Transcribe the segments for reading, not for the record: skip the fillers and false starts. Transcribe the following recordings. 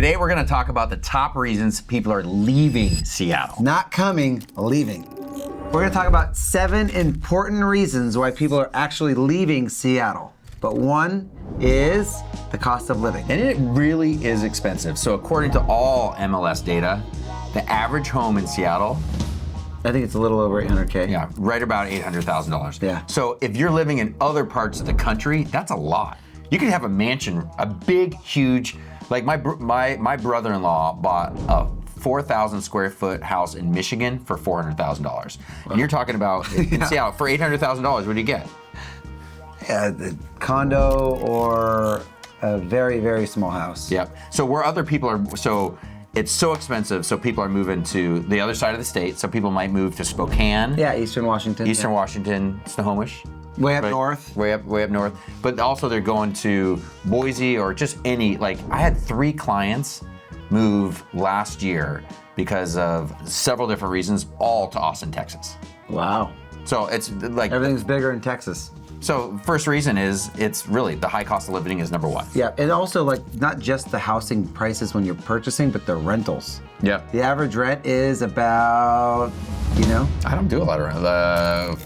Today we're gonna talk about the top reasons people are leaving Seattle. Not coming, leaving. We're gonna talk about 7 important reasons why people are actually leaving Seattle. But one is the cost of living. And it really is expensive. So according to all MLS data, the average home in Seattle, I think it's a little over 800K. yeah, right about $800,000. Yeah. So if you're living in other parts of the country, that's a lot. You could have a mansion, a big, huge, like my brother-in-law bought a 4,000 square foot house in Michigan for $400,000. And you're talking about in Seattle for $800,000. What do you get? A condo or a very, very small house. Yep. So where other people are, so it's so expensive, so people are moving to the other side of the state. So people might move to Spokane. Yeah, Eastern Washington. Eastern Washington, Snohomish. Way up Right. north. Way up north. But also they're going to Boise or just any, like I had 3 clients move last year because of several different reasons, all to Austin, Texas. Wow. So it's like, Everything's bigger in Texas. so first reason is it's really the high cost of living is number one. Yeah, and also like not just the housing prices when you're purchasing, but the rentals. Yeah. The average rent is about, I don't do a lot of rent.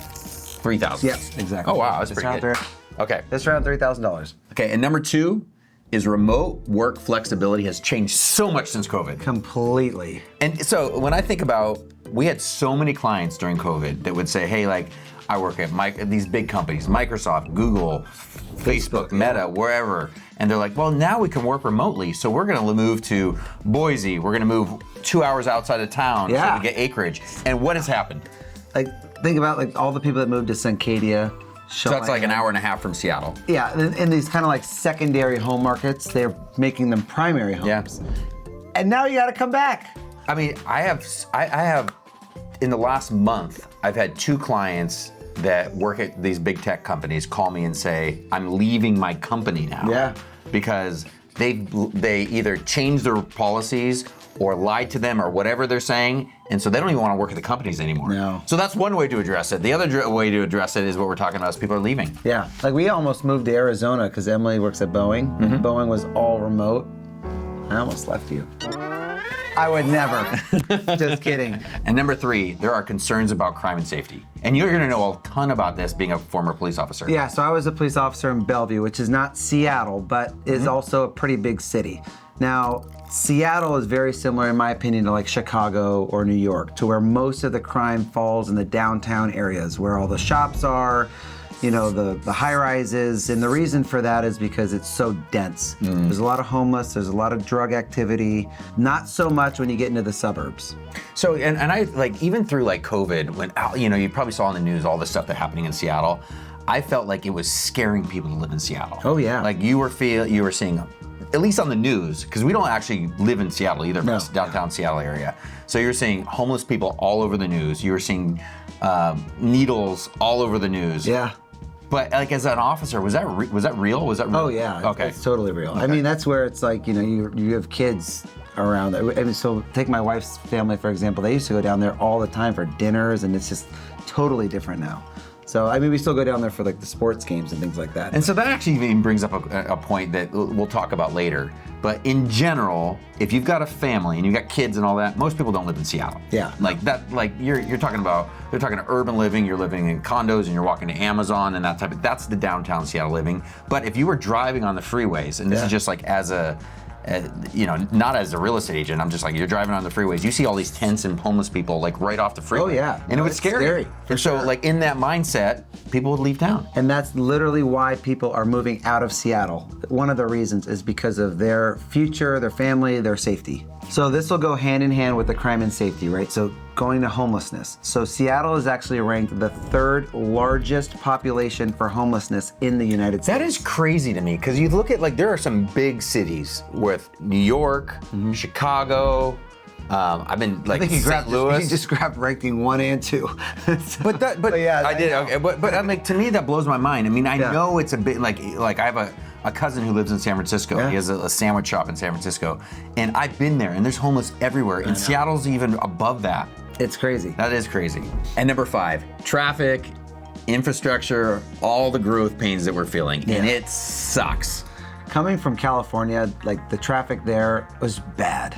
3,000. Yeah, exactly. Oh wow, that's It's pretty around good. Okay. It's around $3,000. Okay, and number 2 is remote work flexibility has changed so much since COVID. Completely. And so when I think about, we had so many clients during COVID that would say, hey, like, I work at these big companies, Microsoft, Google, Facebook, Meta, wherever. And they're like, well, now we can work remotely. So we're gonna move to Boise. We're gonna move 2 hours outside of town so we get acreage. And what has happened? Like, think about like all the people that moved to Sancadia. So that's like an hour and a half from Seattle. Yeah, in these kind of like secondary home markets, they're making them primary homes. Yeah. And now you gotta come back. I mean, I have, in the last month, I've had 2 clients that work at these big tech companies call me and say, I'm leaving my company now. Yeah. Because they either changed their policies or lied to them or whatever they're saying, and so they don't even want to work at the companies anymore. No. So that's one way to address it. The other way to address it is what we're talking about, is people are leaving. Yeah, like we almost moved to Arizona because Emily works at Boeing. Mm-hmm. Boeing was all remote. I almost left you. I would never. Just kidding. And number 3, there are concerns about crime and safety. And you're gonna know a ton about this being a former police officer. Yeah, so I was a police officer in Bellevue, which is not Seattle, but is also a pretty big city. Now, Seattle is very similar, in my opinion, to like Chicago or New York, to where most of the crime falls in the downtown areas, where all the shops are, the high rises. And the reason for that is because it's so dense. There's a lot of homeless, there's a lot of drug activity, not so much when you get into the suburbs. So, and I like, even through like COVID, when, you probably saw in the news all the stuff that's happening in Seattle, I felt like it was scaring people to live in Seattle. Oh yeah. Like you were seeing, at least on the news, because we don't actually live in Seattle either, No. downtown Seattle area. So you're seeing homeless people all over the news. You were seeing needles all over the news. Yeah. But like as an officer, was that real? Was that real? Oh yeah, Okay. It's totally real. Okay. I mean, that's where it's like, you have kids around there. I mean, so take my wife's family, for example. They used to go down there all the time for dinners, and it's just totally different now. So, I mean, we still go down there for like the sports games and things like that. And so that actually even brings up a point that we'll talk about later. But in general, if you've got a family and you've got kids and all that, most people don't live in Seattle. Yeah. Like that, like you're talking about, they're talking urban living, you're living in condos and you're walking to Amazon and that type of, that's the downtown Seattle living. But if you were driving on the freeways, and this is just like as a, not as a real estate agent, I'm just like, you're driving on the freeways, you see all these tents and homeless people like right off the freeway. Oh yeah. And it was scary. And so like in that mindset, people would leave town. And that's literally why people are moving out of Seattle. One of the reasons is because of their future, their family, their safety. So this will go hand in hand with the crime and safety, right? So going to homelessness. So Seattle is actually ranked the 3rd largest population for homelessness in the United States. That is crazy to me, because you look at like, there are some big cities with New York, Chicago, I've been like St. Louis. You just grabbed ranking 1 and 2. But yeah, I did. Okay, but like to me that blows my mind. I mean, I know it's a bit like I have a cousin who lives in San Francisco. Yeah. He has a sandwich shop in San Francisco, and I've been there, and there's homeless everywhere. And Seattle's even above that. It's crazy. That is crazy. And number 5, traffic, infrastructure, all the growth pains that we're feeling, and it sucks. coming from California, like the traffic there was bad.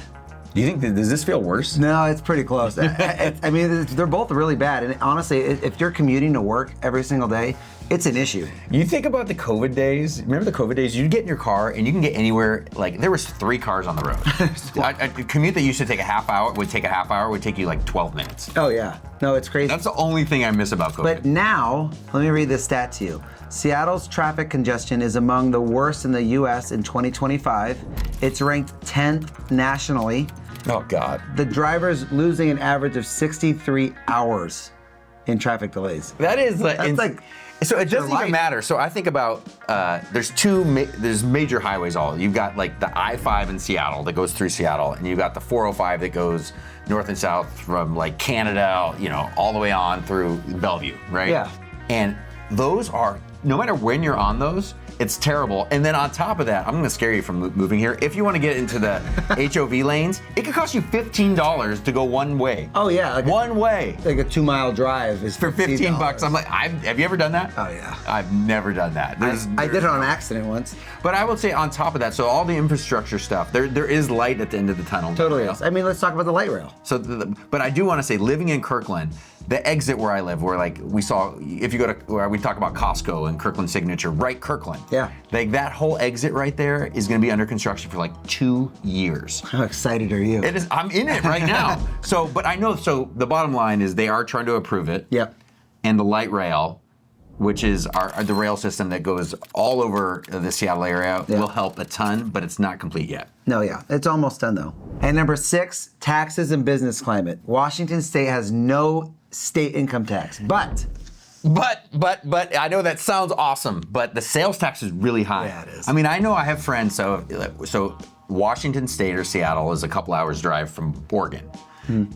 Do you think, does this feel worse? No, it's pretty close. I mean, they're both really bad. And honestly, if you're commuting to work every single day, it's an issue. You think about the COVID days. Remember the COVID days? You'd get in your car and you can get anywhere. Like there was 3 cars on the road. A commute that used to take a half hour would take you like 12 minutes. Oh yeah, no, it's crazy. That's the only thing I miss about COVID. But now, let me read this stat to you. Seattle's traffic congestion is among the worst in the U.S. in 2025. It's ranked 10th nationally. Oh God. The driver's losing an average of 63 hours in traffic delays. That is like so it doesn't even matter. So I think about there's major highways you've got like the I-5 in Seattle that goes through Seattle, and you've got the 405 that goes north and south from like Canada, all the way on through Bellevue, right? Yeah. And those are, no matter when you're on those, it's terrible. And then on top of that, I'm gonna scare you from moving here. If you wanna get into the HOV lanes, it could cost you $15 to go one way. Oh yeah. One way. Like a 2-mile drive is for $15. I'm like, have you ever done that? Oh yeah. I've never done that. I did it on accident once. But I would say on top of that, so all the infrastructure stuff, there is light at the end of the tunnel. Totally is. I mean, let's talk about the light rail. So, but I do want to say, living in Kirkland, the exit where I live, where like we saw, if you go to where we talk about Costco and Kirkland Signature, right, Kirkland. Yeah. Like that whole exit right there is going to be under construction for like 2 years. How excited are you? It is. I'm in it right now. But I know. So the bottom line is they are trying to approve it. Yep. And the light rail, which is the rail system that goes all over the Seattle area, will help a ton, but it's not complete yet. No, yeah, it's almost done though. And number 6, taxes and business climate. Washington State has no state income tax, but I know that sounds awesome, but the sales tax is really high. Yeah, it is. I mean, I know I have friends, so Washington State or Seattle is a couple hours drive from Oregon.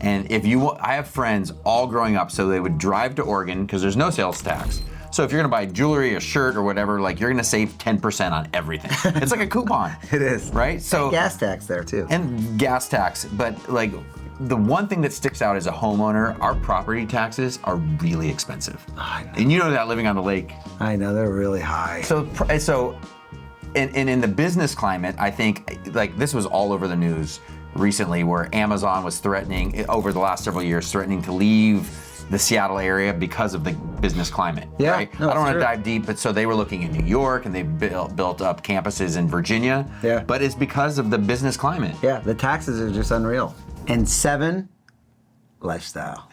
And I have friends all growing up, so they would drive to Oregon because there's no sales tax. So if you're gonna buy jewelry, a shirt, or whatever, like you're gonna save 10% on everything. It's like a coupon. it is. Right? So and gas tax there too. And gas tax, but like the one thing that sticks out as a homeowner, our property taxes are really expensive. I know. And you know that living on the lake. I know, they're really high. So in the business climate, I think like this was all over the news recently, where Amazon was threatening over the last several years, threatening to leave the Seattle area because of the business climate. Yeah, right? no, I don't want to true. dive deep, but so they were looking in New York and they built up campuses in Virginia. Yeah. But it's because of the business climate. Yeah, the taxes are just unreal. And 7, lifestyle.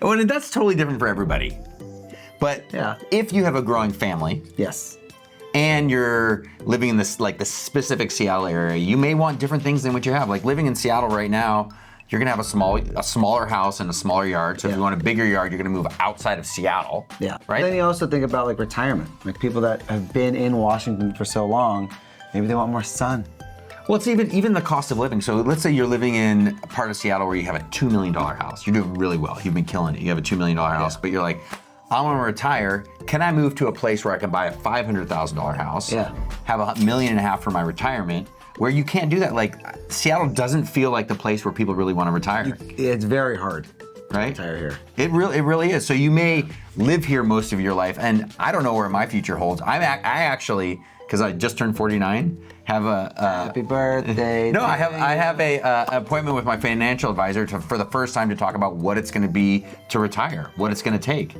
Well, and that's totally different for everybody. But Yeah. if you have a growing family, Yes. and you're living in this like the specific Seattle area, you may want different things than what you have. Like living in Seattle right now, you're gonna have a smaller house and a smaller yard. So if you want a bigger yard, you're gonna move outside of Seattle. Yeah. Right? Then you also think about like retirement. Like people that have been in Washington for so long, maybe they want more sun. Well, it's even the cost of living. So let's say you're living in a part of Seattle where you have a $2 million house. You're doing really well. You've been killing it. You have a $2 million house, but you're like, I want to retire. Can I move to a place where I can buy a $500,000 house? Yeah. Have $1.5 million for my retirement, where you can't do that. Like Seattle doesn't feel like the place where people really want to retire. It's very hard right? to retire here. It really is. So you may live here most of your life, and I don't know where my future holds. I actually, because I just turned 49, have a Happy birthday. no, I have a appointment with my financial advisor for the first time to talk about what it's going to be to retire, what it's going to take.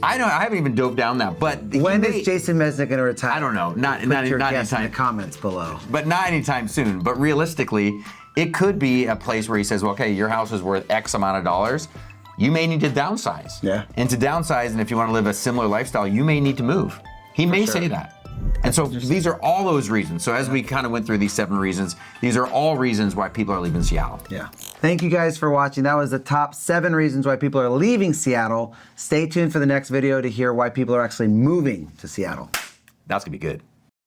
I haven't even dove down that, but When is Jason Mesnick going to retire? I don't know. Not Put your guess in anytime. the comments below. But not anytime soon. But realistically, it could be a place where he says, well, okay, your house is worth X amount of dollars. You may need to downsize. Yeah. And to downsize, and if you want to live a similar lifestyle, you may need to move. He may say that. And so these are all those reasons. So as we kind of went through these 7 reasons, these are all reasons why people are leaving Seattle. Yeah. Thank you guys for watching. That was the top 7 reasons why people are leaving Seattle. Stay tuned for the next video to hear why people are actually moving to Seattle. That's going to be good.